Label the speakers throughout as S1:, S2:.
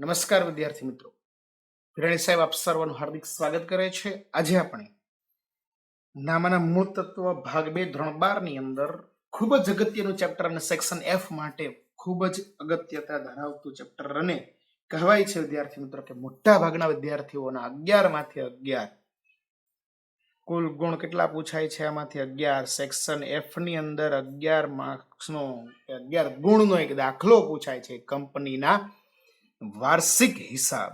S1: નમસ્કાર વિદ્યાર્થી મિત્રો, વિરાણી સાહેબ આપ સર્વનું હાર્દિક સ્વાગત કરે છે। આજે આપણે નામાના મૂળ તત્વ ભાગ 2 ધોરણ 12 ની અંદર ખૂબ જ અગત્યનું ચેપ્ટર અને સેક્શન F માટે ખૂબ જ અગત્યતા ધરાવતું ચેપ્ટર અને કહેવાય છે વિદ્યાર્થી મિત્રો કે મોટા ભાગના વિદ્યાર્થીઓના 11 માંથી 11 કુલ ગુણ કેટલા પૂછાય છે? આમાંથી 11 સેક્શન F ની અંદર 11 માર્ક્સનો 11 ગુણનો એક દાખલો પૂછાય છે કંપનીના વાર્ષિક હિસાબ।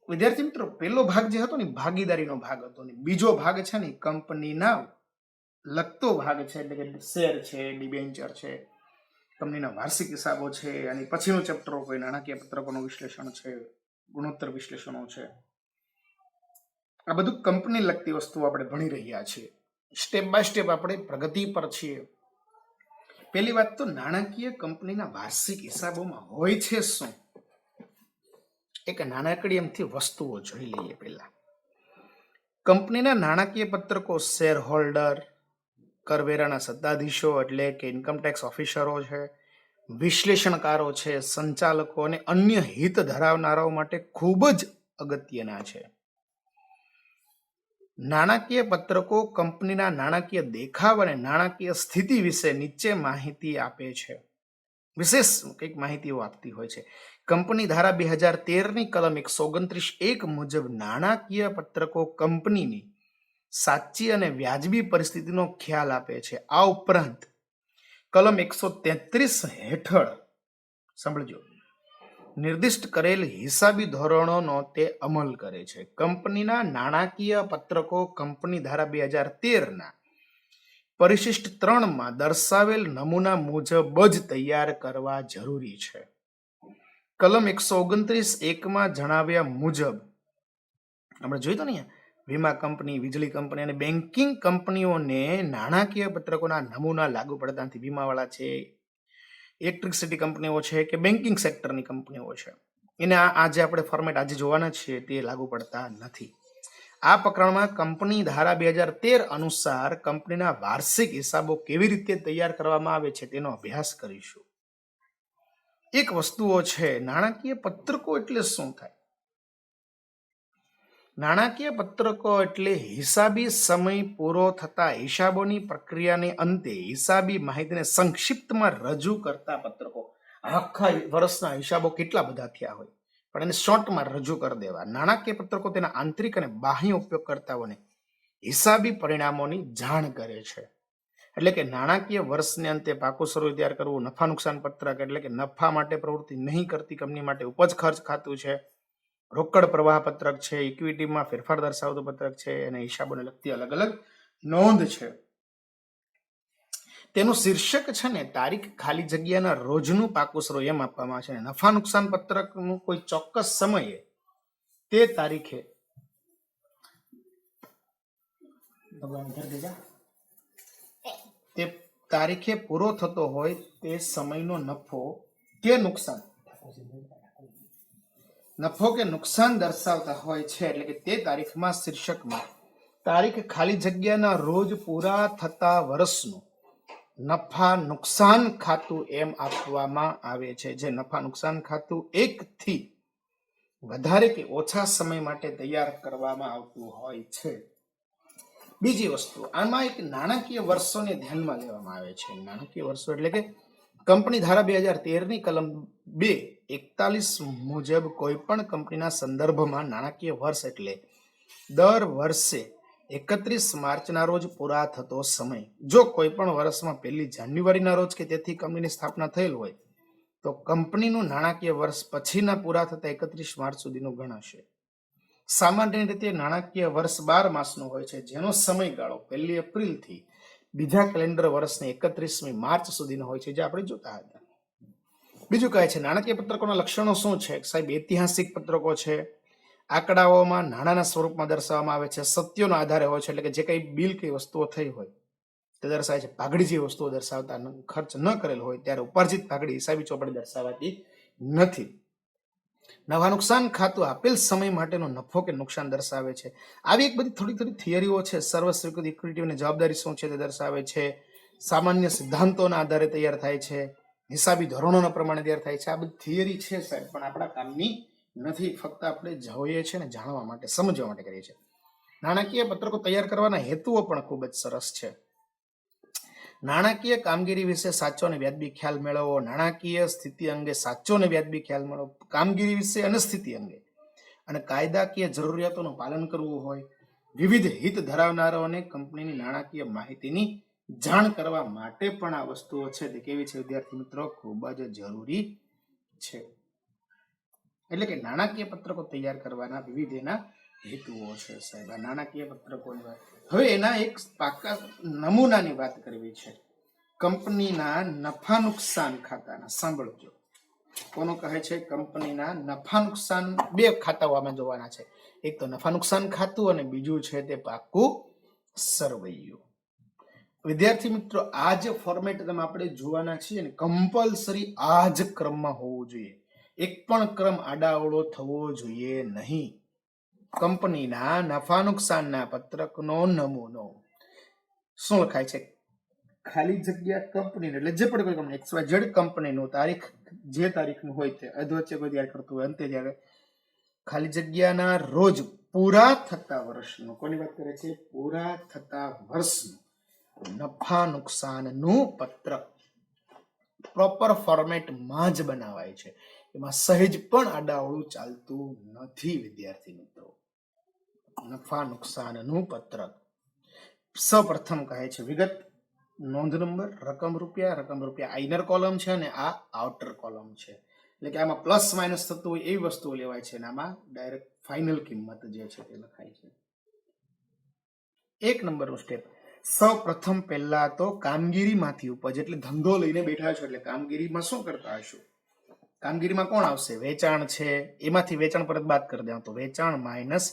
S1: વિદ્યાર્થી મિત્રો, પહેલો ભાગ જે હતો ને ભાગીદારીનો ભાગ હતો ને બીજો ભાગ છે ને કંપનીના લગતો ભાગ છે, એટલે કે શેર છે, ડિબેન્ચર છે, કંપનીના વાર્ષિક હિસાબો છે અને પછીનો ચેપ્ટર કોઈ નાણાકીય પત્રકોનું વિશ્લેષણ છે, ગુણોત્તર વિશ્લેષણો છે। આ બધું કંપની લગતી વસ્તુઓ આપણે ભણી રહ્યા છીએ। સ્ટેપ બાય સ્ટેપ આપણે પ્રગતિ પર છીએ। પહેલી વાત તો નાણાકીય કંપનીના વાર્ષિક હિસાબોમાં હોય છે શું? એક નાનકડી એમથી વસ્તુઓ જોઈ લઈએ। પહેલા કંપનીના નાણાકીય પત્રકો શેર હોલ્ડર, કરવેરાના સત્તાધીશો એટલે કે ઇન્કમ ટેક્સ ઓફિસરો છે, વિશ્લેષણકારો છે, સંચાલકો અને અન્ય હિત ધરાવનારાઓ માટે ખૂબ જ અગત્યના છે। નાણાકીય પત્રકો કંપનીના નાણાકીય દેખાવ અને નાણાકીય સ્થિતિ વિશે નીચે માહિતી આપે છે। વિશેષ કંઈક માહિતીઓ આપતી હોય છે। કંપની ધારા 2013 ની કલમ 129(1) મુજબ નાણાકીય પત્રકો કંપનીની સાચી અને વ્યાજબી પરિસ્થિતિનો ખ્યાલ આપે છે। આ ઉપરાંત કલમ 133 હેઠળ સાંભળજો, નિર્દિષ્ટ કરેલ હિસાબી ધોરણોનો તે અમલ કરે છે। કંપનીના નાણાકીય પત્રકો કંપની ધારા 2013 પરિશિષ્ટ 3 માં દર્શાવેલ નમૂના મુજબ જ તૈયાર કરવા જરૂરી છે। કલમ 129(1) માં જણાવ્યા મુજબ આપણે જોયું તો ને, વીમા કંપની, વીજળી કંપની અને બેન્કિંગ કંપનીઓને નાણાકીય પત્રકોના નમૂના લાગુ પડતા નથી। વીમાવાળા છે, ઇલેક્ટ્રિસિટી કંપનીઓ છે કે બેન્કિંગ સેક્ટરની કંપનીઓ છે, એને આ જે આપણે ફોર્મેટ આજે જોવાના છીએ તે લાગુ પડતા નથી। આ પ્રકરણમાં કંપની ધારા 2013 અનુસાર કંપનીના વાર્ષિક હિસાબો કેવી રીતે તૈયાર કરવામાં આવે છે તેનો અભ્યાસ કરીશું। એક વસ્તુઓ છે, નાણાકીય પત્રકો એટલે શું થાય? નાણાકીય પત્રકો એટલે હિસાબી સમય પૂરો થતા હિસાબોની પ્રક્રિયાને અંતે હિસાબી માહિતીને સંક્ષિપ્તમાં રજૂ કરતા પત્રકો। આખા વર્ષના હિસાબો કેટલા બધા થયા હોય પણ એને શોર્ટમાં રજૂ કરી દેવા। નાણાકીય પત્રકો તેના આંતરિક અને બાહ્ય ઉપયોગકર્તાઓને હિસાબી પરિણામોની જાણ કરે છે। એટલે કે નાણાકીય વર્ષને અંતે પાકું સ્વરૂપ તૈયાર કરવું, નફા નુકસાન પત્રક એટલે કે નફા માટે પ્રવૃત્તિ નહીં કરતી કંપની માટે ઉપજ ખર્ચ ખાતું છે, રોકડ પ્રવાહ પત્રક છે, ઇક્વિટીમાં ફેરફાર દર્શાવતું પત્રક છે અને હિસાબોને લગતી અલગ અલગ નોંધ છે। તેનું શીર્ષક છે ને તારીખ ખાલી જગ્યાના રોજનું પાકું સ્વરૂપ એમ આપવામાં આવે છે। નફા નુકસાન પત્રકનું કોઈ ચોક્કસ સમયે તે તારીખે તે તારીખે પૂરો થતો હોય તે સમયનો નફો કે નુકસાન દર્શાવતા હોય છે। એટલે કે તે તારીખમાં શીર્ષકમાં તારીખ ખાલી જગ્યાના રોજ પૂરા થતા વર્ષનું નફા નુકસાન ખાતું એમ આપવામાં આવે છે, જે નફા નુકસાન ખાતું 1 થી વધારે કે ઓછા સમય માટે તૈયાર કરવામાં આવતું હોય છે। બીજી વસ્તુ, આમાં એક નાણાકીય વર્ષોને ધ્યાનમાં લેવામાં આવે છે। નાણાકીય વર્ષો એટલે કે કંપની ધારા 2013 ની કલમ 2(41) મુજબ કોઈ પણ કંપનીના સંદર્ભમાં નાણાકીય વર્ષ એટલે દર વર્ષે 31 માર્ચના રોજ પૂરા થતો સમય। જો કોઈ પણ વર્ષમાં 1 જાન્યુઆરીના રોજ કે તેથી કંપનીની સ્થાપના થયેલ હોય તો કંપનીનું નાણાકીય વર્ષ પછીના પૂરા થતા 31 માર્ચ સુધીનું ગણાશે। સામાન્ય રીતે નાણાકીય વર્ષ 12 માસનું હોય છે, જેનો સમયગાળો 1 એપ્રિલથી બીજા કેલેન્ડર વર્ષની 31મી માર્ચ સુધીનો હોય છે, જે આપણે જોતા હતા। બીજું કહે છે નાણાકીય પત્રકોના લક્ષણો શું છે? સાહેબ, ઐતિહાસિક પત્રકો છે, આંકડાઓમાં નાણાંના સ્વરૂપમાં દર્શાવવામાં આવે છે, સત્યોના આધારે હોય છે, એટલે કે જે કઈ બિલ કઈ વસ્તુઓ થઈ હોય તે દર્શાવે છે। ભાગડી જે વસ્તુઓ દર્શાવતા ખર્ચ ન કરેલ હોય ત્યારે ઉપાર્જિત ભાગડી હિસાબી ચોપડે દર્શાવાતી નથી। નફા નુકસાન ખાતું આપેલ સમય માટેનો નફો કે નુકસાન દર્શાવે છે। આવી એક બધી થોડી થિયરીઓ છે। સર્વસ્વીકૃત ઇક્વિટીની જવાબદારી શું છે તે દર્શાવે છે। સામાન્ય સિદ્ધાંતોના આધારે તૈયાર થાય છે। હિસાબી ધોરણોના પ્રમાણે તૈયાર થાય છે. આ બધી થિયરી છે સાહેબ, પણ આપણા કામની નથી. ફક્ત આપણે જોઈએ છે ને જાણવા માટે, સમજવા માટે કરીએ છીએ. નાણાકીય પત્રકો તૈયાર કરવાના હેતુઓ પણ ખૂબ જ સરસ છે. નાણાકીય કામગીરી વિશે સાચો અને વ્યાજબી ખ્યાલ મેળવવો, નાણાકીય સ્થિતિ અંગે સાચો અને વ્યાજબી ખ્યાલ મેળવવો, કામગીરી વિશે અને સ્થિતિ અંગે અને કાયદાકીય જરૂરિયાતોનું પાલન કરવું હોય, વિવિધ હિત ધરાવનારાઓને કંપનીની નાણાકીય માહિતીની જાણ કરવા માટે પણ આ વસ્તુઓ છે તે કેવી છે વિદ્યાર્થી મિત્રો, ખૂબ જ જરૂરી છે. એટલે કે નાણાકીય પત્રકો તૈયાર કરવાના વિવિધ એના હેતુઓ છે સાહેબ. આ નાણાકીય પત્રકોની વાત. હવે એના એક પાકા નમૂનાની વાત કરવી છે. કંપનીના નફા નુકસાન ખાતાના, સાંભળજો કોનો કહે છે, કંપનીના નફા નુકસાન બે ખાતાઓ આમાં જોવાના છે. એક તો નફા નુકસાન ખાતું અને બીજું છે તે પાકું સરવૈયું. વિદ્યાર્થી મિત્રો, આ જે ફોર્મેટ તમે આપણે જોવાના છીએ ને, કમ્પલસરી આ જ ક્રમમાં હોવું જોઈએ. એક પણ ક્રમ આડાઅવળો થવો જોઈએ નહીં. કંપનીના નફા નુકસાનના પત્રકનો નમૂનો શું લખાય છે, ખાલી જગ્યા કંપની, એટલે જે પણ કોઈ કંપની XYZ કંપનીનું તારીખ જે તારીખનું હોય તે અધવચ્ચે કોઈ તૈયાર કરતું હોય, અંતે ત્યારે ખાલી જગ્યાના રોજ પૂરા થતા વર્ષનું, કોની વાત કરે છે, પૂરા થતા વર્ષનું નફા નુકસાનનું પત્રક પ્રોપર ફોર્મેટમાં જ બનાવાય છે. એમાં સહેજ પણ આડાઅવળું ચાલતું નથી વિદ્યાર્થી મિત્રો. નફા નુકસાનનું પત્રક સૌપ્રથમ કહે છે વિગત, નોંધ નંબર, રકમ રૂપિયા આઈનર કોલમ છે અને આ આઉટર કોલમ છે. એટલે કે આમાં પ્લસ માઇનસ થતું હોય એવી વસ્તુઓ લેવાય છે અને આમાં ડાયરેક્ટ ફાઇનલ કિંમત જે છે તે લખાય છે. 1 નંબરનું સ્ટેપ, સૌ પ્રથમ પહેલા તો કામગીરીમાંથી ઉપજ, એટલે ધંધો લઈને બેઠા છો એટલે કામગીરીમાં શું કરતા હશો, કામગીરીમાં કોણ આવશે, વેચાણ છે, એમાંથી વેચાણ પરત બાદ કરી દેવાનું, તો વેચાણ માઇનસ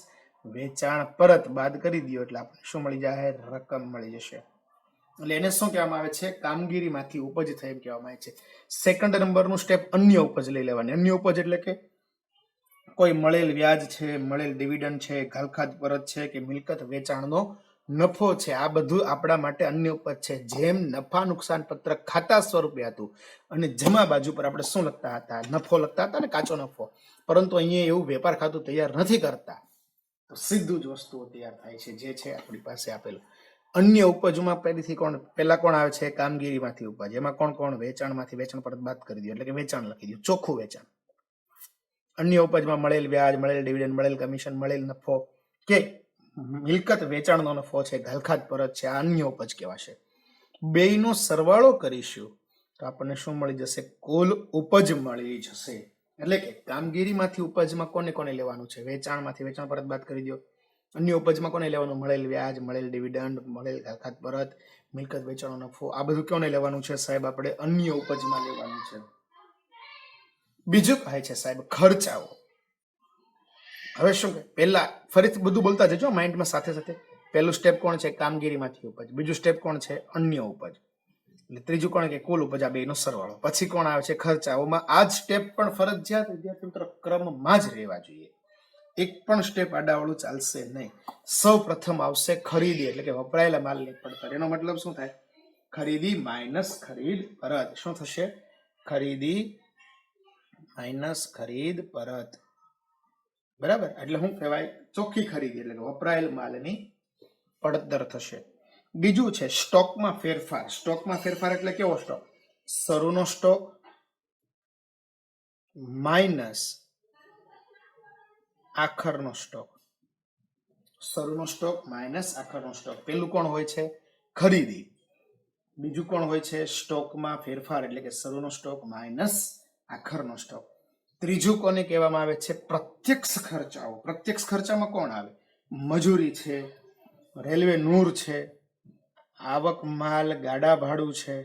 S1: વેચાણ પરત બાદ કરી દો એટલે આપણને શું મળી જાય, રકમ મળી જશે. એટલે એને શું કહેવામાં આવે છે, કામગીરીમાંથી ઉપજ થઈ એમ કહેવામાં આવે છે. સેકન્ડ નંબરનું સ્ટેપ, અન્ય ઉપજ લઈ લેવાની. અન્ય ઉપજ એટલે કે કોઈ મળેલ વ્યાજ છે, મળેલ ડિવિડન્ડ છે, ઘાલખાત પરત છે કે મિલકત વેચાણનો નફો છે, આ બધું આપણા માટે અન્ય ઉપજ છે. જેમ નફા નુકસાન પત્રક ખાતા સ્વરૂપે હતું અને જમા બાજુ પર આપણે શું લખતા હતા, નફો લખતા હતા ને, કાચો નફો. પરંતુ અહીંયા એવું વેપાર ખાતું તૈયાર નથી કરતા, તો સીધું જ વસ્તુઓ તૈયાર થાય છે જે છે આપણી પાસે આપેલું. અન્ય ઉપજમાં પહેલા કોણ આવે છે, કામગીરીમાંથી ઉપજ. એમાં કોણ, વેચાણમાંથી વેચાણ પરત બાદ કરી દો એટલે કે વેચાણ લખી દો, ચોખ્ખું વેચાણ. અન્ય ઉપજમાં મળેલ વ્યાજ, મળેલ ડિવિડન્ડ, મળેલ કમિશન, મળેલ નફો કે મિલકત વેચાણનો નફો છે, ઘાલખાત પરત છે, આ અન્ય ઉપજ કહેવાશે. બેયનો સરવાળો કરીશું તો આપણને શું મળી જશે, કુલ ઉપજ મળી જશે. એટલે કે કામગીરીમાંથી ઉપજમાં કોને લેવાનું છે, વેચાણમાંથી વેચાણ પરત બાદ કરી દો. અન્ય ઉપજમાં કોને લેવાનું, મળેલ વ્યાજ, મળેલ ડિવિડન્ડ, મળેલ ઘાલખાત પરત, મિલકત વેચાણનો નફો, આ બધું કોને લેવાનું છે સાહેબ, આપણે અન્ય ઉપજમાં લેવાનું છે. બીજું કહે છે સાહેબ ખર્ચાઓ. હવે શું કે પહેલા ફરીથી બધું બોલતા જજો માઇન્ડમાં સાથે સાથે. પહેલું સ્ટેપ કોણ છે, કામગીરીમાંથી ઉપજ. બીજું સ્ટેપ કોણ છે, અન્ય ઉપજ. એટલે ત્રીજું કોણ કે કુલ ઉપજ, આ બેનો સરવાળો. પછી કોણ આવે છે, ખર્ચાઓમાં. આ જ સ્ટેપ પણ ફરજિયાત વિદ્યાર્થી મિત્રો ક્રમમાં જ રહેવા જોઈએ. એક પણ સ્ટેપ આડાવડું ચાલશે નહીં. સૌ પ્રથમ આવશે ખરીદી, એટલે કે વપરાયેલા માલની પડતર. એનો મતલબ શું થાય, ખરીદી માઇનસ ખરીદ પરત. શું થશે, ખરીદી માઇનસ ખરીદ પરત. બરાબર, એટલે શું કહેવાય, ચોખ્ખી ખરીદી એટલે કે વપરાયેલ માલની પડતર થશે. બીજું છે સ્ટોકમાં ફેરફાર. સ્ટોકમાં ફેરફાર એટલે કેવો સ્ટોક, શરૂનો સ્ટોક માઇનસ આખરનો સ્ટોક. શરૂનો સ્ટોક માઇનસ આખરનો સ્ટોક. પેલું કોણ હોય છે, ખરીદી. બીજું કોણ હોય છે, સ્ટોકમાં ફેરફાર એટલે કે શરૂનો સ્ટોક માઇનસ આખરનો સ્ટોક. ત્રીજું કોને કહેવામાં આવે છે, પ્રત્યક્ષ ખર્ચાઓ. પ્રત્યક્ષ ખર્ચામાં કોણ આવે, મજૂરી છે, રેલવે નૂર છે, આવક માલ ગાડા ભાડું છે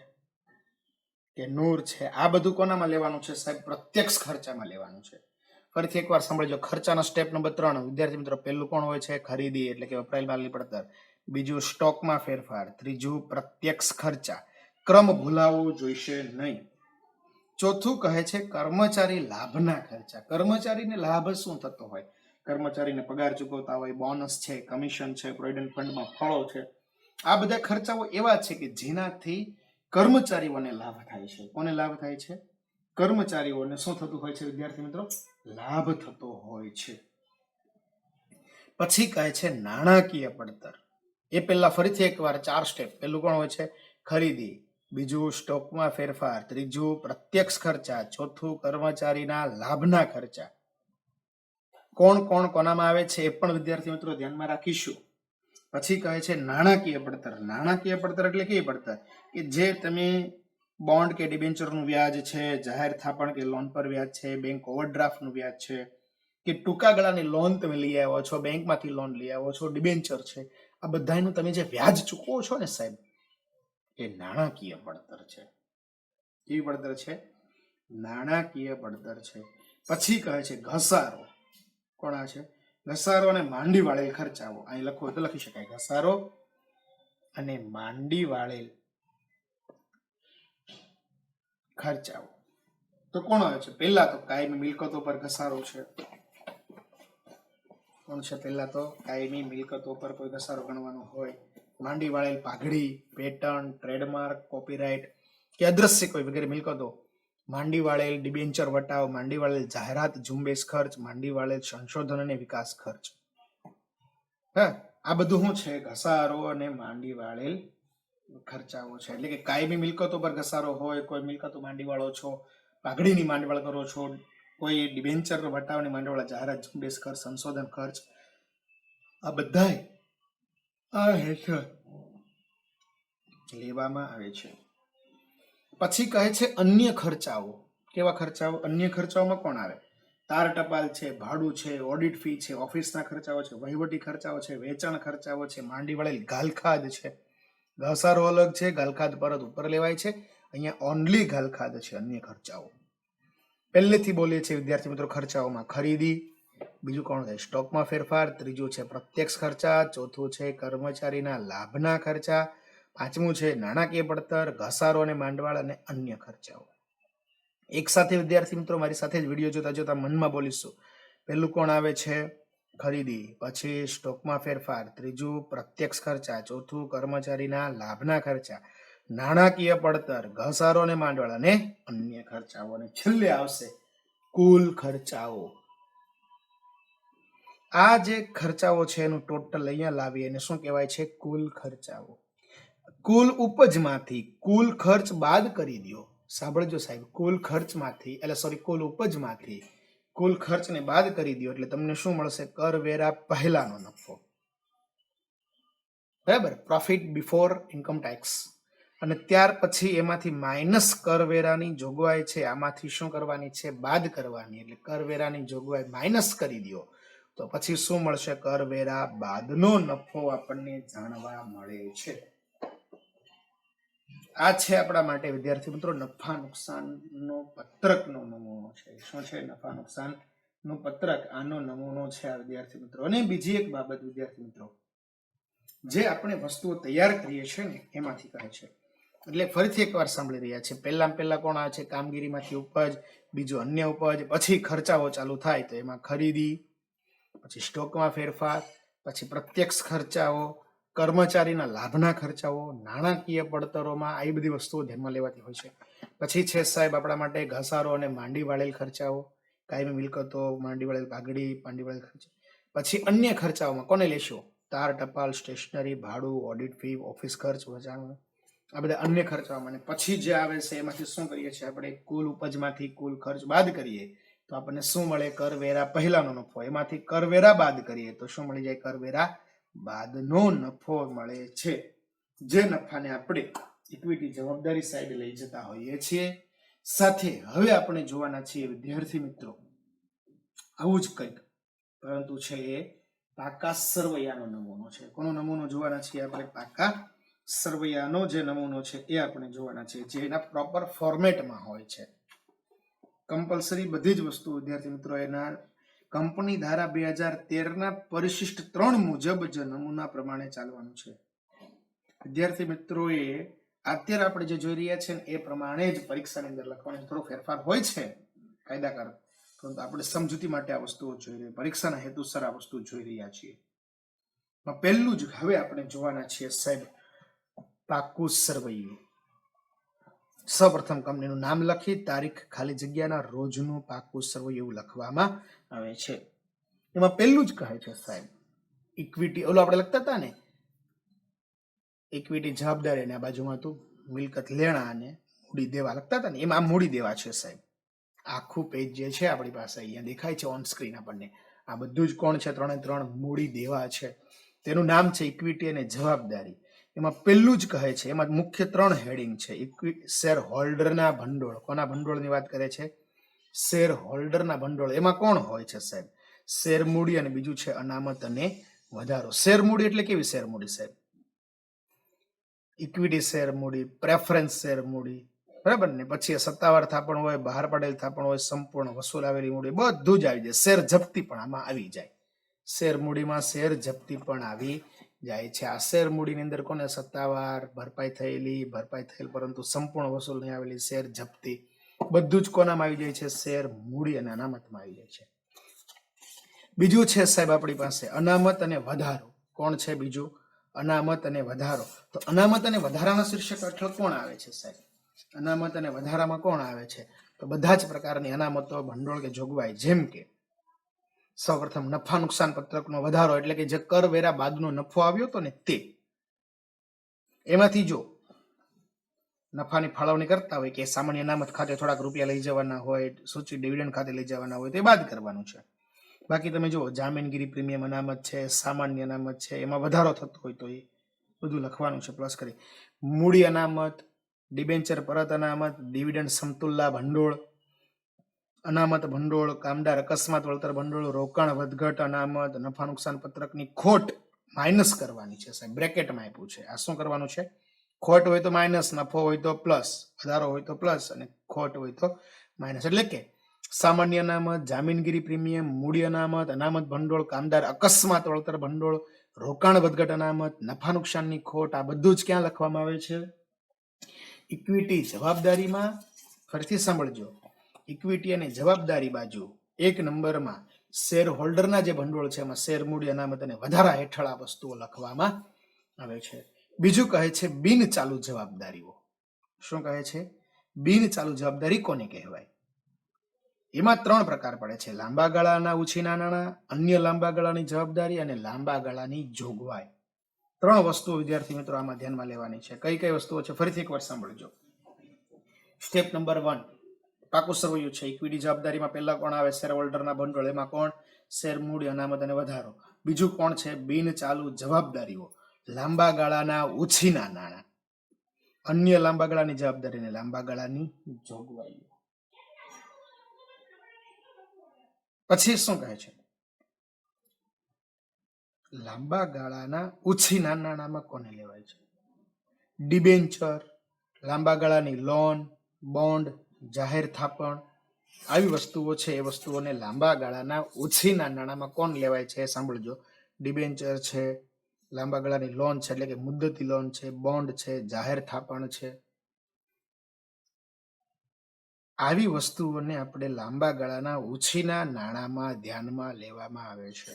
S1: કે નૂર છે. આ બધું કોનામાં લેવાનું છે સાહેબ, પ્રત્યક્ષ ખર્ચામાં લેવાનું છે. ફરીથી એકવાર સાંભળજો. ખર્ચાનો સ્ટેપ નંબર 3 વિદ્યાર્થી મિત્રો, પહેલું કોણ હોય છે, ખરીદી એટલે કે વપરાયેલ માલની પડતર. બીજું સ્ટોકમાં ફેરફાર. ત્રીજું પ્રત્યક્ષ ખર્ચા. ક્રમ ભૂલાવવું જોઈશે નહીં. ચોથું કહે છે કર્મચારી લાભના ખર્ચા. કર્મચારીને લાભ શું થતો હોય, કર્મચારીને પગાર ચૂકવતા હોય, બોનસ છે, કમિશન છે, પ્રોવિડન્ટ ફંડમાં ફળો છે. આ બધા ખર્ચાઓ એવા છે કે જેનાથી કર્મચારીઓને લાભ થાય છે. કોને લાભ થાય છે? કર્મચારીઓને શું થતું હોય છે વિદ્યાર્થી મિત્રો? લાભ થતો હોય છે. પછી કહે છે નાણાકીય પડતર. એ પહેલા ફરીથી એકવાર 4 સ્ટેપ. પહેલું કોણ હોય છે? ખરીદી. બીજું સ્ટોકમાં ફેરફાર. ત્રીજું પ્રત્યક્ષ ખર્ચા. ચોથું કર્મચારીના લાભના ખર્ચા. કોણ કોણ કોનામાં આવે છે એ પણ વિદ્યાર્થી મિત્રો ધ્યાનમાં રાખીશું. પછી કહે છે નાણાકીય પડતર. નાણાકીય પડતર એટલે કેવી પડતર? કે જે તમે બોન્ડ કે ડિબેન્ચરનું વ્યાજ છે, જાહેર થાપણ કે લોન પર વ્યાજ છે, બેંક ઓવરડ્રાફ્ટનું વ્યાજ છે, કે ટૂંકા ગાળાની લોન તમે લઈ આવ્યો છો, બેંકમાંથી લોન લઈ આવ્યો છો, ડિબેન્ચર છે, આ બધાનું તમે જે વ્યાજ ચૂકવો છો ને સાહેબ, એ નાણાકીય પડતર છે. કેવી પડતર છે? નાણાકીય પડતર છે. પછી કહે છે ઘસારો. કોણ છે? ઘસારો અને માંડી વાળેલ ખર્ચાઓ. અહીં લખો તો લખી શકાય ઘસારો અને માંડી વાળેલ ખર્ચાઓ. તો કોણ આવે છે? પહેલા તો કાયમી મિલકતો પર ઘસારો છે. કોણ છે? પહેલા તો કાયમી મિલકતો પર કોઈ ઘસારો ગણવાનો હોય. માંડી વાળેલ પાઘડી, પેટર્ન, ટ્રેડમાર્ક, કોપીરાઇટ કે અદ્રશ્ય કોઈ વગેરે મિલકતો. માંડી વાળેલ ડિબેન્ચર વટાવ, માંડી વાળેલ જાહેરાત ઝુંબેશ ખર્ચ, માંડી વાળેલ સંશોધન અને વિકાસ ખર્ચ. હા, આ બધું શું છે? ઘસારો અને માંડી વાળેલ ખર્ચાઓ છે. એટલે કે કાયમી મિલકતો પર ઘસારો હોય, કોઈ મિલકતો માંડી વાળો છો, પાઘડીની માંડવાળ કરો છો, કોઈ ડિબેન્ચર વટાવની માંડવાળ, જાહેરાત ઝુંબેશ ખર્ચ, સંશોધન ખર્ચ, આ બધા આ હેઠળ લેવામાં આવે છે. પછી કહે છે અન્ય ખર્ચાઓ. કેવા ખર્ચાઓ? અન્ય ખર્ચાઓમાં કોણ આવે? તાર ટપાલ છે, ભાડું છે, ઓડિટ ફી છે, ઓફિસના ખર્ચાઓ છે, વહીવટી ખર્ચાઓ છે, વેચાણ ખર્ચાઓ છે, માંડી વાળેલ ગાલખાદ છે. ઘસારો અલગ છે, ગાલખાદ પરત ઉપર લેવાય છે. અહીંયા ઓનલી ગાલખાદ છે. અન્ય ખર્ચાઓ પહેલેથી બોલીએ છીએ વિદ્યાર્થી મિત્રો. ખર્ચાઓમાં ખરીદી, બીજું કોણ થાય? સ્ટોકમાં ફેરફાર, ત્રીજું છે પ્રત્યક્ષ ખર્ચા, ચોથું છે કર્મચારીના લાભના ખર્ચા, પાંચમું છે નાણાકીય પડતર, ઘસારો અને માંડવાળ અને અન્ય ખર્ચાઓ. એક સાથે વિદ્યાર્થી મિત્રો મારી સાથે જ વિડીયો જોતા જોતા મનમાં બોલીશું. પહેલું કોણ આવે છે? ખરીદી, પછી સ્ટોકમાં ફેરફાર, ત્રીજું પ્રત્યક્ષ ખર્ચા, ચોથું કર્મચારીના લાભના ખર્ચા, નાણાકીય પડતર, ઘસારો અને માંડવાળ અને અન્ય ખર્ચાઓ, અને છેલ્લે આવશે કુલ ખર્ચાઓ. આ જે ખર્ચાઓ છે એનું ટોટલ અહીંયા લાવી અને શું કહેવાય છે? કુલ ખર્ચાઓ. કુલ ઉપજમાંથી કુલ ખર્ચ બાદ કરી દો. સાંભળજો સાહેબ, કુલ ખર્ચમાંથી એટલે સોરી કુલ ઉપજમાંથી કુલ ખર્ચને બાદ કરી દો એટલે તમને શું મળશે? કરવેરા પહેલાનો નફો. બરાબર? Profit before income tax. અને ત્યાર પછી એમાંથી માઇનસ કરવેરાની જોગવાઈ છે, આમાંથી શું કરવાની છે? બાદ કરવાની. એટલે કરવેરાની જોગવાઈ માઇનસ કરી દો તો પછી શું મળશે? કરવેરા બાદનો નફો આપણને જાણવા મળે છે. આ છે આપણા માટે વિદ્યાર્થી મિત્રો નફા નુકસાનનો પત્રકનો નમૂનો છે. શું છે? નફા નુકસાનનો પત્રક. આનો નમૂનો છે આ વિદ્યાર્થી મિત્રો. અને બીજી એક બાબત વિદ્યાર્થી મિત્રો, જે આપણે વસ્તુઓ તૈયાર કરીએ છીએ ને એમાંથી કહે છે. એટલે ફરીથી એકવાર સાંભળી રહ્યા છે. પહેલા કોણ આવે છે? કામગીરીમાંથી ઉપજ, બીજું અન્ય ઉપજ, પછી ખર્ચાઓ ચાલુ થાય તો એમાં ખરીદી, પછી સ્ટોકમાં ફેરફાર, પછી પ્રત્યક્ષ ખર્ચાઓ, કર્મચારીના લાભના ખર્ચાઓ, નાણાકીય પડતરોમાં આવી બધી વસ્તુઓ ધ્યાનમાં લેવાતી હોય છે. પછી છે સાહેબ આપણા માટે ઘસારો અને માંડી વાળેલ ખર્ચાઓ, કાયમી મિલકતો, માંડી વાળેલ પાઘડી, માંડી વાળેલ ખર્ચા. પછી અન્ય ખર્ચાઓમાં કોને લેશો? તાર ટપાલ, સ્ટેશનરી, ભાડું, ઓડિટ ફી, ઓફિસ ખર્ચ, વેચાણ, આ બધા અન્ય ખર્ચાઓમાં. પછી જે આવે છે એમાંથી શું કરીએ છીએ આપણે? કુલ ઉપજમાંથી કુલ ખર્ચ બાદ કરીએ તો આપણને શું મળે? કરવેરા પહેલાનો નફો. એમાંથી કરવેરા બાદ કરીએ તો શું મળી જાય? કરવેરા બાદનો નફો મળે છે. જે નફાને આપણે ઇક્વિટી જવાબદારી સાઈડ લઈ જતા હોઈએ છીએ. સાથે હવે આપણે જોવાના છીએ વિદ્યાર્થી મિત્રો આવું જ કંઈક, પરંતુ છે એ પાકા સરવૈયાનો નમૂનો છે. કોનો નમૂનો જોવાના છીએ આપણે? પાકા સરવૈયાનો જે નમૂનો છે એ આપણે જોવાના છે, જે એના પ્રોપર ફોર્મેટમાં હોય છે. કમ્પલસરી બધી જ વસ્તુ વિદ્યાર્થી મિત્રો એના કંપની ધારા 2013ના પરિશિષ્ટ 3 મુજબ જ નમૂના પ્રમાણે ચાલવાનું છે. વિદ્યાર્થી મિત્રોએ અત્યારે આપણે જે જોઈ રહ્યા છે ને એ પ્રમાણે જ પરીક્ષાની અંદર લખવાનો થોડો ફેરફાર હોય છે કાયદાકાર, પરંતુ આપણે સમજૂતી માટે આ વસ્તુઓ જોઈ રહી, પરીક્ષાના હેતુસર આ વસ્તુ જોઈ રહ્યા છીએ. પહેલું જ હવે આપણે જોવાના છીએ સાહેબ પાકું સરવૈયું. સૌપ્રથમ કંપનીનું નામ લખી તારીખ ખાલી જગ્યાના રોજનું પાકું સરવૈયું એવું લખવામાં આવે છે. એમાં પહેલું જ કહે છે સાહેબ ઇક્વિટી, ઓલો આપણે લખતા હતા ને ઇક્વિટી જવાબદારી અને આ બાજુમાં હતું મિલકત લેણા અને મૂડી દેવા લખતા હતા ને, એમાં મૂડી દેવા છે સાહેબ. આખું પેજ જે છે આપણી પાસે અહીંયા દેખાય છે ઓન સ્ક્રીન આપણને. આ બધું જ કોણ છે? 3 મૂડી દેવા છે. તેનું નામ છે ઇક્વિટી અને જવાબદારી. એમાં પહેલું જ કહે છે, એમાં મુખ્ય 3 હેડિંગ છે. શેર હોલ્ડરના ભંડોળ. કોના ભંડોળની વાત કરે છે? શેર હોલ્ડરના ભંડોળ. એમાં કોણ હોય છે સાહેબ? શેર મૂડી અને બીજું છે અનામત અને વધારો. શેર મૂડી એટલે કેવી શેર મૂડી સાહેબ? ઇક્વિટી શેર મૂડી, પ્રેફરન્સ શેર મૂડી, બરાબર ને? પછી સત્તાવાર થાપણ હોય, બહાર પાડેલ થાપણ હોય, સંપૂર્ણ વસૂલ આવેલી મૂડી, બધું જ આવી જાય. શેર જપ્તી પણ આમાં આવી જાય. શેર મૂડીમાં શેર જપ્તી પણ આવી જાય છે. આ શેર મૂડીની અંદર કોને? સત્તાવાર, ભરપાઈ થયેલ પરંતુ સંપૂર્ણ વસૂલ નહીં આવેલી શેર જપ્તી, બધું જ કોનામાં આવી જાય છે? શેર મૂડી અને અનામતમાં આવી જાય છે. બીજું છે સાહેબ આપણી પાસે અનામત અને વધારો. કોણ છે બીજું? અનામત અને વધારો. તો અનામત અને વધારાના શીર્ષક હેઠળ કોણ આવે છે સાહેબ? અનામત અને વધારામાં કોણ આવે છે? તો બધા જ પ્રકારની અનામતો, ભંડોળ કે જોગવાઈ, જેમ કે સૌપ્રથમ નફા નુકસાન પત્રકનો વધારો, એટલે કે જે કરવેરા બાદનો નફો આવ્યો હતો ને તે, એમાંથી જો નફાની ફાળવણી કરતા હોય કે સામાન્ય અનામત ખાતે થોડાક રૂપિયા લઈ જવાના હોય, સૂચિત ડિવિડન્ડ ખાતે લઈ જવાના હોય, તે બાદ કરવાનું છે. બાકી તમે જુઓ જામીનગીરી પ્રીમિયમ અનામત છે, સામાન્ય અનામત છે, એમાં વધારો થતો હોય તો એ બધું લખવાનું છે પ્લસ કરી. મૂડી અનામત, ડિબેન્ચર પરત અનામત, ડિવિડન્ડ સમતુલા ભંડોળ, અનામત ભંડોળ, કામદાર અકસ્માત વળતર ભંડોળ, રોકાણ વધઘટ અનામત, નફા નુકસાન પત્રકની ખોટ માઇનસ કરવાની છે સાહેબ. બ્રેકેટમાં આપ્યું છે. આ શું કરવાનું છે? ખોટ હોય તો માઇનસ, નફો હોય તો પ્લસ, વધારો હોય તો પ્લસ અને ખોટ હોય તો માઇનસ. એટલે કે સામાન્ય અનામત, જામીનગીરી પ્રીમિયમ, મૂડી અનામત, અનામત ભંડોળ, કામદાર અકસ્માત વળતર ભંડોળ, રોકાણ વધઘટ અનામત, નફા નુકસાનની ખોટ, આ બધું જ ક્યાં લખવામાં આવે છે? ઇક્વિટી જવાબદારીમાં. ફરીથી સાંભળજો, ઇક્વિટી અને જવાબદારી બાજુ 1 નંબરમાં શેર હોલ્ડરના જે ભંડોળ છે એમાં શેર મૂડી અનામત અને વધારા હેઠળ આ વસ્તુઓ લખવામાં આવે છે. બીજું કહે છે બિન ચાલુ જવાબદારીઓ. શું કહે છે? બિન ચાલુ જવાબદારી કોને કહેવાય? એમાં 3 પ્રકાર પડે છે: લાંબા ગાળાના ઉછીના નાણાં, અન્ય લાંબા ગાળાની જવાબદારી અને લાંબા ગાળાની જોગવાઈ. 3 વસ્તુઓ વિદ્યાર્થી મિત્રો આમાં ધ્યાનમાં લેવાની છે. કઈ કઈ વસ્તુઓ છે? ફરીથી એકવાર સાંભળજો. સ્ટેપ નંબર 1 પાકું સરવૈયું છે. ઇક્વિટી જવાબદારીમાં પહેલા કોણ આવે? શેર હોલ્ડરના ભંડોળ. એમાં કોણ? શેર મૂડી, અનામત અને વધારો. બીજું કોણ છે? બિન ચાલુ જવાબદારીઓ, લાંબા ગાળાના ઉછીના નાણાં, અન્ય લાંબા ગાળાની જવાબદારી અને લાંબા ગાળાની જોગવાઈઓ. પછી શું કહે છે? લાંબા ગાળાના ઉછીના નાણાંમાં કોને લેવાય છે? ડિબેન્ચર, લાંબા ગાળાની લોન, બોન્ડ, જાહેર થાપણ, આવી વસ્તુઓ છે. એ વસ્તુઓને લાંબા ગાળાના ઉછીના નાણાંમાં કોણ લેવાય છે? સાંભળજો. ડિબેન્ચર છે, લાંબા ગાળાની લોન છે એટલે કે મુદ્દતી લોન છે, બોન્ડ છે, જાહેર થાપણ છે, આવી વસ્તુઓને આપણે લાંબા ગાળાના ઉછીના નાણાંમાં ધ્યાનમાં લેવામાં આવે છે.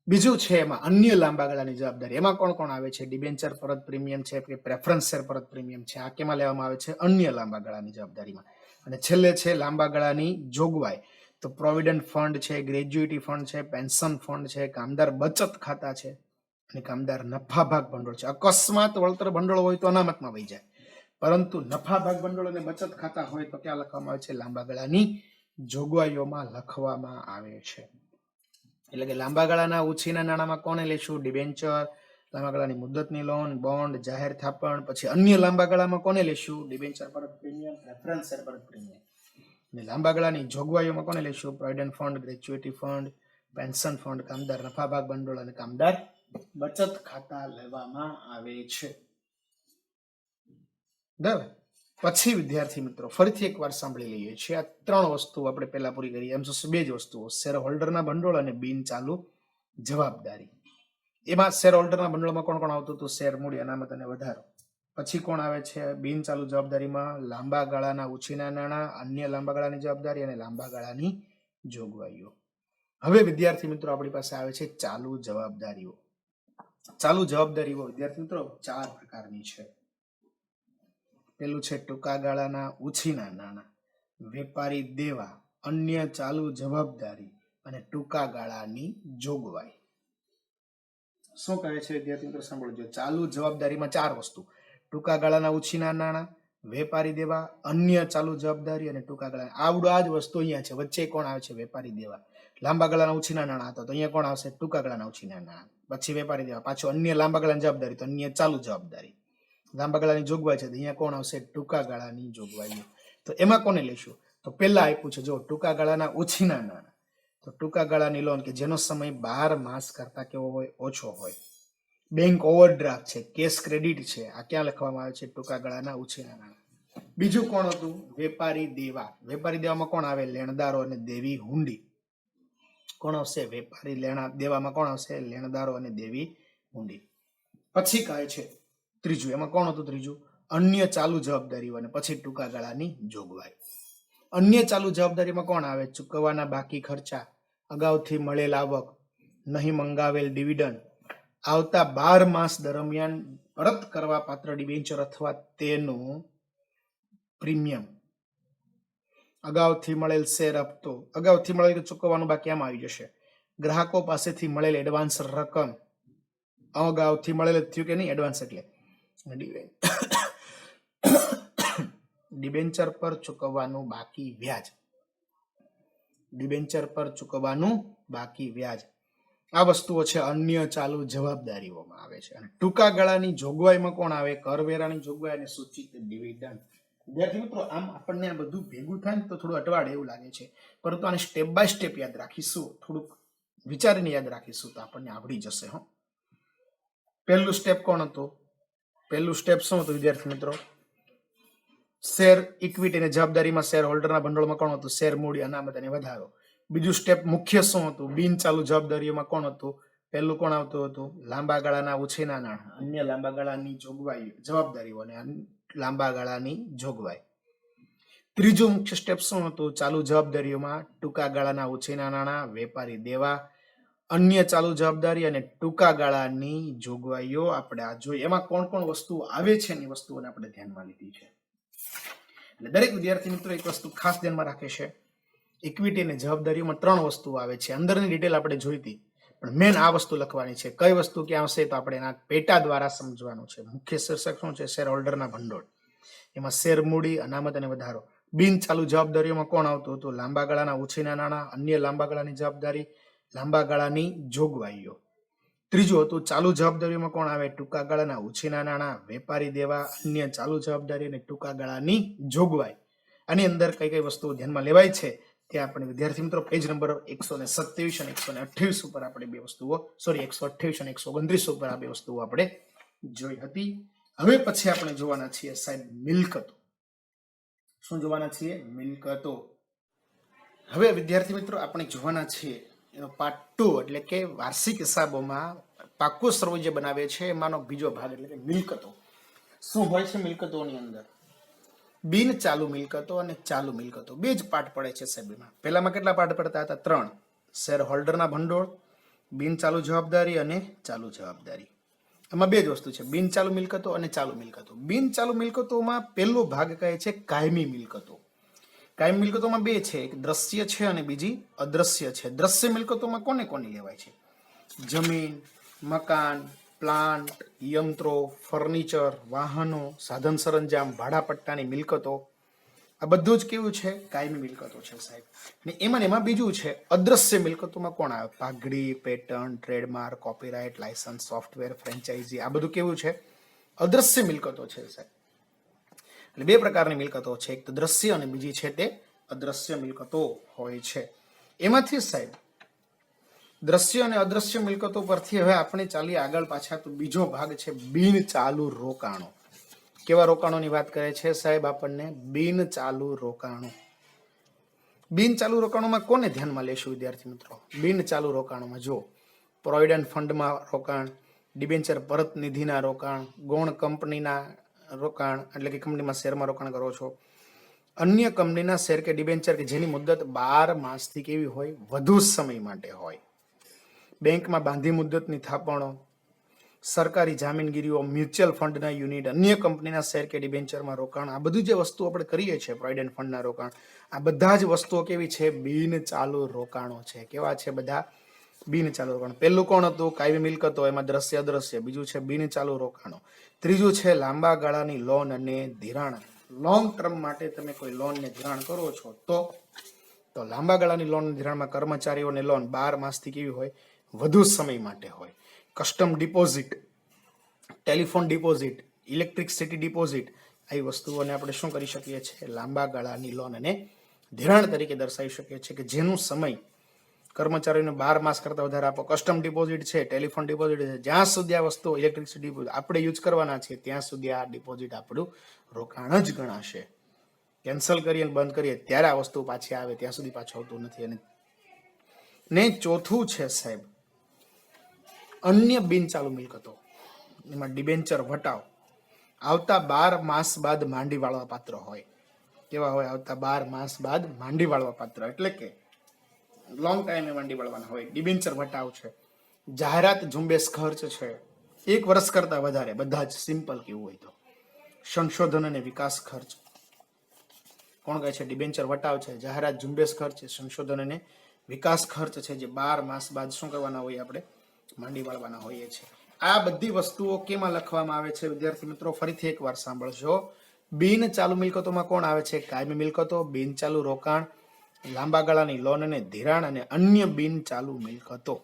S1: બીજું છે એમાં અન્ય લાંબા ગાળાની જવાબદારી. એમાં કોણ કોણ આવે છે? ડિબેન્ચર પરત પ્રીમિયમ છે કે પ્રેફરન્સ શેર પરત પ્રીમિયમ છે. આ કેમાં લેવામાં આવે છે? અન્ય લાંબા ગાળાની જવાબદારીમાં. અને છેલ્લે છે લાંબા ગાળાની જોગવાઈ. તો પ્રોવિડન્ટ ફંડ છે, ગ્રેજ્યુઇટી ફંડ છે, પેન્શન ફંડ છે, કામદાર બચત ખાતા છે અને કામદાર નફા ભાગ ભંડોળ છે. અકસ્માત વળતર ભંડોળ હોય તો અનામતમાં વહી જાય, પરંતુ નફા ભાગ ભંડોળ અને બચત ખાતા હોય તો ક્યાં લખવામાં આવે છે? લાંબા ગાળાની જોગવાઈઓમાં લખવામાં આવે છે. એટલે કે લાંબા ગાળાના ઉછીના નાણાંમાં કોને લેશું? ડિબેન્ચર, લાંબા ગાળાની મુદ્દતની લોન, બોન્ડ, જાહેર થાપણ. પછી અન્ય લાંબા ગાળામાં કોને લેશું? ડિબેન્ચર પરત પ્રીમિયમ, પ્રેફરન્સ શેર પરત પ્રીમિયમ. અને લાંબા ગાળાની જોગવાઈઓમાં કોને લેશું? Provident fund, gratuity fund, pension fund, કામદાર નફા ભાગ ભંડોળ અને કામદાર બચત ખાતા લેવામાં આવે છે. બરાબર. પછી વિદ્યાર્થી મિત્રો ફરીથી એકવાર સાંભળી લઈએ છીએ. આ 3 વસ્તુ આપણે પહેલા પૂરી કરી. એમ 2 જ વસ્તુઓ: શેર હોલ્ડરના ભંડોળ અને બિન ચાલુ જવાબદારી. એમાં શેર હોલ્ડરના ભંડોળમાં કોણ કોણ આવતું હતું? શેર મૂડી, અનામત અને વધારો. પછી કોણ આવે છે? બિન ચાલુ જવાબદારીમાં લાંબા ગાળાના ઉછીના નાણાં, અન્ય લાંબા ગાળાની જવાબદારી અને લાંબા ગાળાની જોગવાઈઓ. હવે વિદ્યાર્થી મિત્રો આપણી પાસે આવે છે ચાલુ જવાબદારીઓ. ચાલુ જવાબદારીઓ વિદ્યાર્થી મિત્રો 4 પ્રકારની છે. પેલું છે ટૂંકા ગાળાના ઉછીના નાણાં, વેપારી દેવા, અન્ય ચાલુ જવાબદારી અને ટૂંકા ગાળાની જોગવાઈ. શું કહે છે વિદ્યાર્થી મિત્રો? સાંભળજો. ચાલુ જવાબદારીમાં 4 વસ્તુ: ટૂંકા ગાળાના ઉછીના નાણાં, વેપારી દેવા, અન્ય ચાલુ જવાબદારી અને ટૂંકા ગાળા. આવડો આ જ વસ્તુ અહીંયા છે. વચ્ચે કોણ આવે છે? વેપારી દેવા. લાંબા ગાળાના ઉછીના નાણાં હતા તો અહીંયા કોણ આવશે? ટૂંકા ગાળાના ઉછીના નાણાં. પછી વેપારી દેવા, પાછું અન્ય લાંબા ગાળાની જવાબદારી તો અન્ય ચાલુ જવાબદારી. લાંબા ગાળાની જોગવાઈ છે તો અહીંયા કોણ આવશે? ટૂંકા ગાળાની જોગવાઈ. તો એમાં કોને લઈશું? તો પહેલા આપ્યું છે જો ટૂંકા ગાળાના ઉછીના નાણાં. તો ટૂંકા ગાળાની લોન કે જેનો સમય 12 માસ કરતા કેવો હોય? ઓછો હોય. બેંક ઓવરડ્રાફ્ટ છે, કેશ ક્રેડિટ છે, આ ક્યાં લખવામાં આવે છે? ટૂંકા ગાળાના ઉછીના નાણાં. બીજું કોણ હતું? વેપારી દેવા. વેપારી દેવામાં કોણ આવે? લેણદારો અને દેવી હુંડી. કોણ આવશે? વેપારી દેવામાં કોણ આવશે? લેણદારો અને દેવી હુંડી. પછી કહે છે ત્રીજું, એમાં કોણ હતું ત્રીજું? અન્ય ચાલુ જવાબદારીઓ અને પછી ટૂંકા ગાળાની જોગવાઈ. અન્ય ચાલુ જવાબદારીમાં કોણ આવે? ચૂકવવાના બાકી ખર્ચા, અગાઉથી મળેલ આવક, નહીં મંગાવેલ ડિવિડન્ડ, આવતા 12 માસ દરમિયાન પરત કરવા પાત્ર ડિબેન્ચર અથવા તેનું પ્રીમિયમ, અગાઉથી મળેલ શેર હપ્તો, અગાઉથી મળેલ ચૂકવવાનું બાકી આમાં આવી જશે. ગ્રાહકો પાસેથી મળેલ એડવાન્સ રકમ, અગાઉથી મળેલ થયું કે નહીં? એડવાન્સ એટલે ડિબેન્ચર પર ચૂકવવાનું બાકી વ્યાજ, ડિબેન્ચર પર ચૂકવવાનું બાકી વ્યાજ. આ વસ્તુઓ છે અન્ય ચાલુ જવાબદારીઓમાં આવે છે. અને ટૂંકા ગાળાની જોગવાઈમાં કોણ આવે? કરવેરાની જોગવાઈ અને સૂચિત ડિવિડન્ડ. વિદ્યાર્થી મિત્રો, આમ આપણને આ બધું ભેગું થાય ને તો થોડું અટવાડે એવું લાગે છે, પરંતુ આને સ્ટેપ બાય સ્ટેપ યાદ રાખીશું, થોડુંક વિચારીને યાદ રાખીશું તો આપણને આવડી જશે. પહેલું સ્ટેપ કોણ હતું? પહેલું સ્ટેપ શું હતું વિદ્યાર્થી મિત્રો? શેર ઇક્વિટી અને જવાબદારીમાં શેર હોલ્ડરના ભંડોળમાં કોણ હતું? શેર મૂડી, અનામત અને વધારો. બીજું સ્ટેપ મુખ્ય શું હતું? બિન ચાલુ જવાબદારીઓમાં કોણ હતું? પહેલું કોણ આવતું હતું? લાંબા ગાળાના ઉછીના નાણાં, અન્ય લાંબા ગાળાની જોગવાઈ, જવાબદારીઓ અને લાંબા ગાળાની જોગવાઈ. ત્રીજું મુખ્ય સ્ટેપ શું હતું? ચાલુ જવાબદારીઓમાં ટૂંકા ગાળાના ઉછીના નાણાં, વેપારી દેવા, અન્ય ચાલુ જવાબદારી અને ટૂંકા ગાળાની જોગવાઈઓ આપણે આ જોઈ. એમાં કોણ કોણ વસ્તુઓ આવે છે એની વસ્તુઓને આપણે ધ્યાનમાં લીધી છે. એટલે દરેક વિદ્યાર્થી મિત્રો એક વસ્તુ ખાસ ધ્યાનમાં રાખે છે, ઇક્વિટી અને જવાબદારીઓમાં 3 વસ્તુઓ આવે છે. અંદરની ડિટેલ આપણે જોઈ હતી, પણ મેન આ વસ્તુ લખવાની છે. કઈ વસ્તુ ક્યાં આવશે તો આપણે એના પેટા દ્વારા સમજવાનું છે. મુખ્ય શીર્ષક શું છે? શેર હોલ્ડરના ભંડોળ, એમાં શેર મૂડી, અનામત અને વધારો. બિન ચાલુ જવાબદારીઓમાં કોણ આવતું હતું? લાંબા ગાળાના ઉછીના નાણાં, અન્ય લાંબા ગાળાની જવાબદારી, લાંબા ગાળાની જોગવાઈઓ. ત્રીજું હતું ચાલુ જવાબદારીઓમાં કોણ આવે? ટૂંકા ગાળાના ઉછીના નાણાં, વેપારી દેવા, અન્ય ચાલુ જવાબદારી અને ટૂંકા ગાળાની જોગવાઈ. આની અંદર કઈ કઈ વસ્તુઓ ધ્યાનમાં લેવાય છે તે આપણે વિદ્યાર્થી મિત્રો પેજ નંબર 127 અને 128 ઉપર આપણે બે વસ્તુઓ 128 અને 129 ઉપર આ બે વસ્તુઓ આપણે જોઈ હતી. હવે પછી આપણે જોવાના છીએ સાહેબ મિલકતો. શું જોવાના છીએ? મિલકતો. હવે વિદ્યાર્થી મિત્રો આપણે જોવાના છીએ એનો પાર્ટ 2 એટલે કે વાર્ષિક હિસાબોમાં પાકું સર્વે જે બનાવે છે એમાંનો બીજો ભાગ એટલે કે મિલકતો. શું હોય છે મિલકતોની અંદર? બિન ચાલુ મિલકતો અને ચાલુ મિલકતો, બે જ પાર્ટ પડે છે સાહેબ એમાં. પહેલામાં કેટલા પાર્ટ પડતા હતા? 3. શેર હોલ્ડરના ભંડોળ, બિન ચાલુ જવાબદારી અને ચાલુ જવાબદારી. એમાં બે જ વસ્તુ છે, બિન ચાલુ મિલકતો અને ચાલુ મિલકતો. બિન ચાલુ મિલકતોમાં પહેલો ભાગ કહે છે કાયમી મિલકતો. કાયમી મિલકતોમાં બે છે, એક દ્રશ્ય છે અને બીજી અદ્રશ્ય છે. દ્રશ્ય મિલકતોમાં કોને કોને લેવાય છે? જમીન, મકાન, પ્લાન્ટ, યંત્રો, ફર્નિચર, વાહનો, સાધન સરંજામ, ભાડાપટ્ટાની મિલકતો. આ બધું જ કેવું છે? કાયમી મિલકતો છે સાહેબ. અને એમાં બીજું છે અદ્રશ્ય મિલકતોમાં કોણ આવે? પાઘડી, patent, trademark, copyright, licence, software, franchise. આ બધું કેવું છે? અદ્રશ્ય મિલકતો છે સાહેબ. એટલે બે પ્રકારની મિલકતો છે, એક તો દ્રશ્ય અને બીજી છે તે અદ્રશ્ય મિલકતો હોય છે. એમાંથી સાહેબ દ્રશ્ય અને અદ્રશ્ય મિલકતો પરથી હવે આપણે ચાલીએ આગળ પાછા. તો બીજો ભાગ છે બિન ચાલુ રોકાણો. કેવા રોકાણોની વાત કરે છે સાહેબ આપણને? બિન ચાલુ રોકાણો. બિન ચાલુ રોકાણોમાં કોને ધ્યાનમાં લેશું વિદ્યાર્થી મિત્રો? બિન ચાલુ રોકાણોમાં જો પ્રોવિડન્ટ ફંડમાં રોકાણ, ડિબેન્ચર પરત નિધિના રોકાણ, ગૌણ કંપનીના રોકાણ એટલે કે કંપનીમાં શેરમાં રોકાણ કરો છો, અન્ય કંપનીના શેર કે ડિબેન્ચર કે જેની મુદત 12 માસથી કેવી હોય? વધુ સમય માટે હોય, બેંકમાં બાંધી મુદતની થાપણો, સરકારી જામીનગીરીઓ, મ્યુચ્યુઅલ ફંડના યુનિટ, અન્ય કંપનીના શેર કે ડિબેન્ચરમાં રોકાણ, આ બધું જે વસ્તુ આપણે કરીએ છીએ, પ્રોવિડન્ટ ફંડના રોકાણ, આ બધા જ વસ્તુઓ કેવી છે? બિન ચાલુ રોકાણો છે. કેવા છે બધા? બિન ચાલુ રોકાણ. પહેલું કોણ હતું? કાયમી મિલકતો, એમાં દ્રશ્ય અદ્રશ્ય. બીજું છે બિન ચાલુ રોકાણો. ત્રીજું છે લાંબા ગાળાની લોન અને ધિરાણ. લોંગ ટર્મ માટે તમે કોઈ લોન ને ધિરાણ કરો છો તો લાંબા ગાળાની લોન ધિરાણમાં કર્મચારીઓને લોન 12 માસથી કેવી હોય? વધુ સમય માટે હોય. Custom deposit, telephone deposit, electricity deposit, આવી વસ્તુઓને આપણે શું કરી શકીએ છીએ? લાંબા ગાળાની લોન અને ધિરાણ તરીકે દર્શાવી શકીએ છીએ, કે જેનું સમય કર્મચારીઓને 12 માસ કરતા વધારે આપો. કસ્ટમ ડિપોઝિટ છે, ટેલિફોન ડિપોઝિટ છે, જ્યાં સુધી આ વસ્તુ ઇલેક્ટ્રિસિટી ડિપોઝિટ આપણે યુઝ કરવાના છે ત્યાં સુધી આ ડિપોઝિટ આપણું રોકાણ જ ગણાશે. કેન્સલ કરીએ બંધ કરીએ ત્યારે આ વસ્તુ પાછી આવે, ત્યાં સુધી પાછું આવતું નથી. અને ને ચોથું છે સાહેબ અન્ય બિન ચાલુ મિલકતો, એમાં ડિબેન્ચર વટાવ આવતા 12 માસ બાદ માંડી વાળવા પાત્ર હોય. કેવા હોય? આવતા 12 માસ બાદ માંડી વાળવા પાત્ર, એટલે કે લોંગ ટાઈમે માંડી વાળવાના હોય. ડિબેન્ચર વટાવ છે, જાહેરાત ઝુંબેશ ખર્ચ છે, 1 વર્ષ કરતા વધારે, બધા જ સિમ્પલ કેવું હોય તો. સંશોધન અને વિકાસ ખર્ચ કોણ કહે છે? ડિબેન્ચર વટાવ છે, જાહેરાત ઝુંબેશ ખર્ચ છે, સંશોધન અને વિકાસ ખર્ચ છે, જે 12 માસ બાદ શું કરવાના હોય? આપણે માંડી વાળવાના હોઈએ છીએ. આ બધી વસ્તુઓ કેમાં લખવામાં આવે છે? વિદ્યાર્થી મિત્રો ફરીથી એકવાર સાંભળજો. બિન ચાલુ મિલકતોમાં કોણ આવે છે? કાયમી મિલકતો, બિન ચાલુ રોકાણ, લાંબા ગાળાની લોન અને ધિરાણ, અને અન્ય બિન ચાલુ મિલકતો.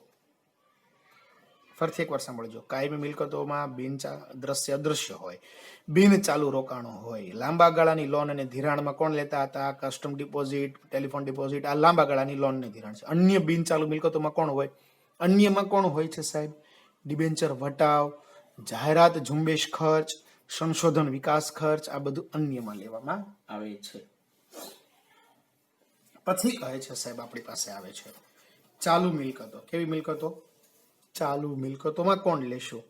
S1: ફરીથી એકવાર સાંભળજો. કાયમી મિલકતોમાં બિન દ્રશ્ય અદ્રશ્ય હોય, બિન ચાલુ રોકાણો હોય. લાંબા ગાળાની લોન અને ધિરાણમાં કોણ લેતા હતા? કસ્ટમ ડિપોઝિટ, ટેલિફોન ડિપોઝિટ, આ લાંબા ગાળાની લોન અને ધિરાણ છે. અન્ય બિન ચાલુ મિલકતોમાં કોણ હોય? અન્યમાં કોણ હોય છે સાહેબ? ડિબેન્ચર વટાવ, જાહેરાત ઝુંબેશ ખર્ચ, સંશોધન વિકાસ ખર્ચ, આ બધું અન્યમાં લેવામાં આવે છે. પછી કહે છે સાહેબ આપણી પાસે આવે છે ચાલુ મિલકતો. કેવી મિલકતો? ચાલુ મિલકતોમાં કોણ લેશું?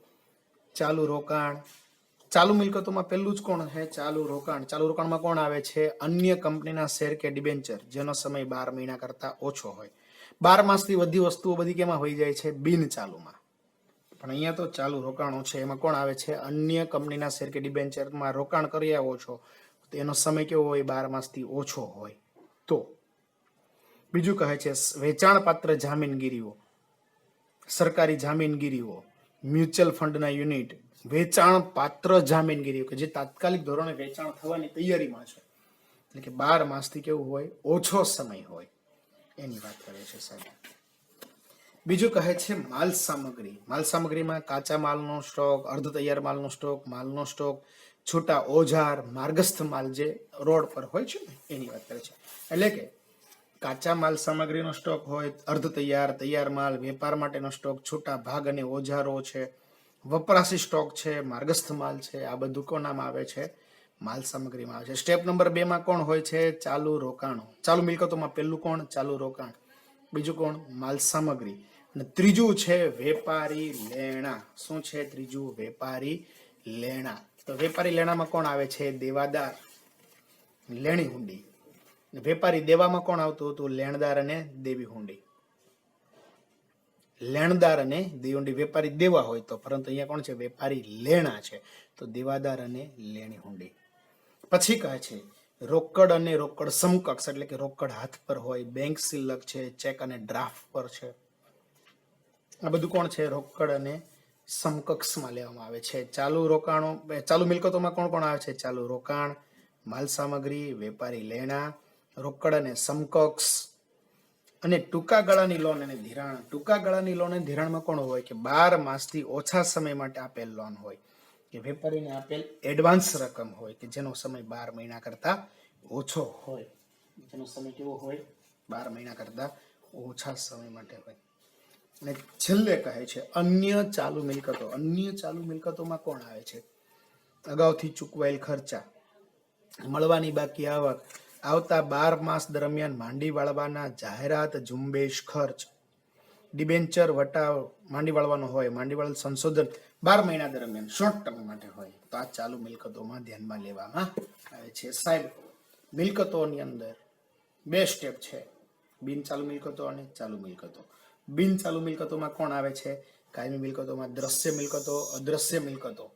S1: ચાલુ રોકાણ. ચાલુ મિલકતોમાં પહેલું જ કોણ છે? ચાલુ રોકાણ. ચાલુ રોકાણમાં કોણ આવે છે? અન્ય કંપનીના શેર કે ડિબેન્ચર, જેનો સમય 12 મહિના કરતા ઓછો હોય. 12 માસથી બધી વસ્તુઓ બધી કેમાં હોઈ જાય છે? બિન ચાલુમાં. પણ અહીંયા તો ચાલુ રોકાણો છે, એમાં કોણ આવે છે? અન્ય કંપનીના શેર કે ડિબેન્ચરમાં રોકાણ કરી આવો છો તો એનો સમય કેવો હોય? 12 માસથી ઓછો હોય. તો બીજું કહે છે વેચાણ પાત્ર જામીનગીરીઓ, સરકારી જામીનગીરીઓ, મ્યુચ્યુઅલ ફંડના યુનિટ, વેચાણ પાત્ર જામીનગીરીઓ કે જે તાત્કાલિક ધોરણે વેચાણ થવાની તૈયારીમાં છે, એટલે કે 12 માસથી કેવું હોય? ઓછો સમય હોય, એની વાત કરે છે સાહેબ. બીજું કહે છે માલ સામગ્રી. માલ સામગ્રીમાં કાચા માલનો સ્ટોક, અર્ધ તૈયાર માલનો સ્ટોક, માલનો સ્ટોક, છૂટા ઓજાર, માર્ગસ્થ માલ જે રોડ પર હોય છે ને, એની વાત કરે છે. એટલે કે કાચા માલ સામગ્રીનો સ્ટોક હોય, અર્ધ તૈયાર, તૈયાર માલ, વેપાર માટેનો સ્ટોક, છૂટા ભાગ અને ઓજારો છે, વપરાશી સ્ટોક છે, માર્ગસ્થ માલ છે, આ બધું કોનામાં આવે છે? માલ સામગ્રીમાં આવે છે. સ્ટેપ નંબર 2 માં કોણ હોય છે? ચાલુ રોકાણો. ચાલુ મિલકતોમાં પહેલું કોણ? ચાલુ રોકાણ. બીજું કોણ? માલ સામગ્રી. અને ત્રીજું છે વેપારી લેણા. શું છે ત્રીજું? વેપારી લેણા. તો વેપારી લેણામાં કોણ આવે છે? દેવાદાર, લેણી હુંડી. વેપારી દેવામાં કોણ આવતું હતું? લેણદાર અને દેવી હુંડી. લેણદાર અને દેવી હુંડી. વેપારી દેવા હોય તો, પરંતુ અહીંયા કોણ છે? વેપારી લેણા છે, તો દેવાદાર અને લેણી હુંડી. પછી કહે છે રોકડ અને રોકડ સમકક્ષ, એટલે કે રોકડ હાથ પર હોય, બેંક શિલ્લક છે, ચેક અને ડ્રાફ્ટ પર છે, આ બધું કોણ છે? રોકડ અને સમકક્ષમાં લેવામાં આવે છે. ચાલુ રોકાણો, ચાલુ મિલકતોમાં કોણ કોણ આવે છે? ચાલુ રોકાણ, માલ સામગ્રી, વેપારી લેણા, રોકડ અને સમકક્ષ, અને ટૂંકા ગાળાની લોન અને ધિરાણ. ટૂંકા ગાળાની લોન અને ધિરાણમાં કોણ હોય? કે 12 માસથી ઓછા સમય માટે આપેલ લોન હોય, કે વેપારીને આપેલ એડવાન્સ રકમ હોય, કે જેનો સમય 12 મહિના કરતા ઓછો હોય. જેનો સમય કેવો હોય? 12 મહિના કરતા ઓછા સમય માટે હોય. અને છેલ્લે કહે છે અન્ય ચાલુ મિલકતો. અન્ય ચાલુ મિલકતોમાં કોણ આવે છે? અગાઉથી ચૂકવાયેલ ખર્ચા, મળવાની બાકી આવક, આવતા 12 માસ દરમિયાન માંડી વાળવાના જાહેરાત ઝુંબેશ ખર્ચ, ડિબેન્ચર વટાવ માંડી વાળવાનો હોય, માંડી વાળેલ સંશોધન 12 મહિના દરમિયાન શોર્ટ ટર્મ માટે હોય. તો આ ચાલુ મિલકતોમાં ધ્યાનમાં લેવામાં આવે છે. સાહેબ મિલકતોની અંદર 2 સ્ટેપ છે, બિન ચાલુ મિલકતો અને ચાલુ મિલકતો. બિન ચાલુ મિલકતોમાં કોણ આવે છે? કાયમી મિલકતોમાં દ્રશ્ય મિલકતો, અદ્રશ્ય મિલકતો,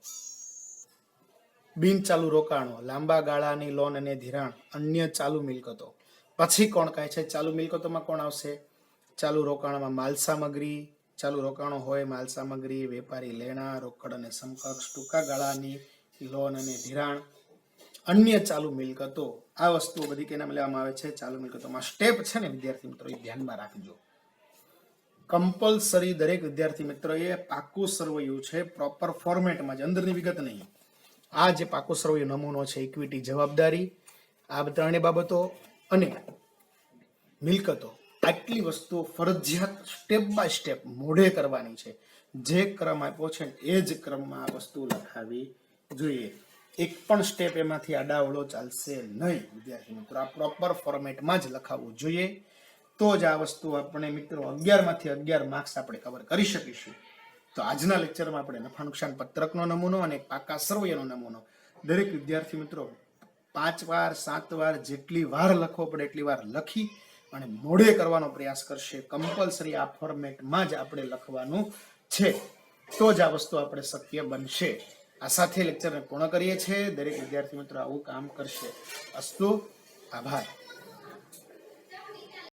S1: બિન ચાલુ રોકાણો, લાંબા ગાળાની લોન અને ધિરાણ, અન્ય ચાલુ મિલકતો. પછી કોણ કહે છે ચાલુ મિલકતોમાં કોણ આવશે? ચાલુ રોકાણમાં માલ સામગ્રી, ચાલુ રોકાણો હોય માલ સામગ્રી, વેપારી લેણા, રોકડ અને સમકક્ષ, ટૂંકા ગાળાની લોન અને ધિરાણ, અન્ય ચાલુ મિલકતો. આ વસ્તુઓ બધી કેનામ લેવામાં આવે છે? ચાલુ મિલકતોમાં. સ્ટેપ છે ને વિદ્યાર્થી મિત્રો, એ ધ્યાનમાં રાખજો. કમ્પલસરી દરેક વિદ્યાર્થી મિત્રોએ પાકું સરવૈયું છે, પ્રોપર ફોર્મેટમાં જ, અંદરની વિગત નહીં. આ જે પાકું સરવૈયું નમૂનો છે, ઇક્વિટી, જવાબદારી, આ ત્રણેય બાબતો અને મિલકતો, આટલી વસ્તુઓ ફરજિયાત સ્ટેપ બાય સ્ટેપ મોઢે કરવાની છે. જે ક્રમ આપ્યો છે એ જ ક્રમમાં આ વસ્તુ લખાવી જોઈએ. એક પણ સ્ટેપ એમાંથી આડાવડો ચાલશે નહીં વિદ્યાર્થી મિત્રો. આ પ્રોપર ફોર્મેટમાં જ લખાવવું જોઈએ. તો જ આ વસ્તુ આપણે મિત્રો 11 માંથી 11 માર્ક્સ આપણે કવર કરી શકીશું. તો આજના લેક્ચરમાં આપણે નફા નુકસાન પત્રકનો નમૂનો અને પાકા સરવૈયાનો નમૂનો દરેક વિદ્યાર્થી મિત્રો 5 વાર 7 વાર જેટલી વાર લખવો પડે એટલી વાર લખી અને મોઢે કરવાનો પ્રયાસ કરશે. કમ્પલસરી આ ફોર્મેટમાં જ આપણે લખવાનું છે. તો જ આ વસ્તુ આપણે શક્ય બનશે. આ સાથે લેક્ચરને પૂર્ણ કરીએ છીએ. દરેક વિદ્યાર્થી મિત્રો આવું કામ કરશે. અસ્તુ. આભાર.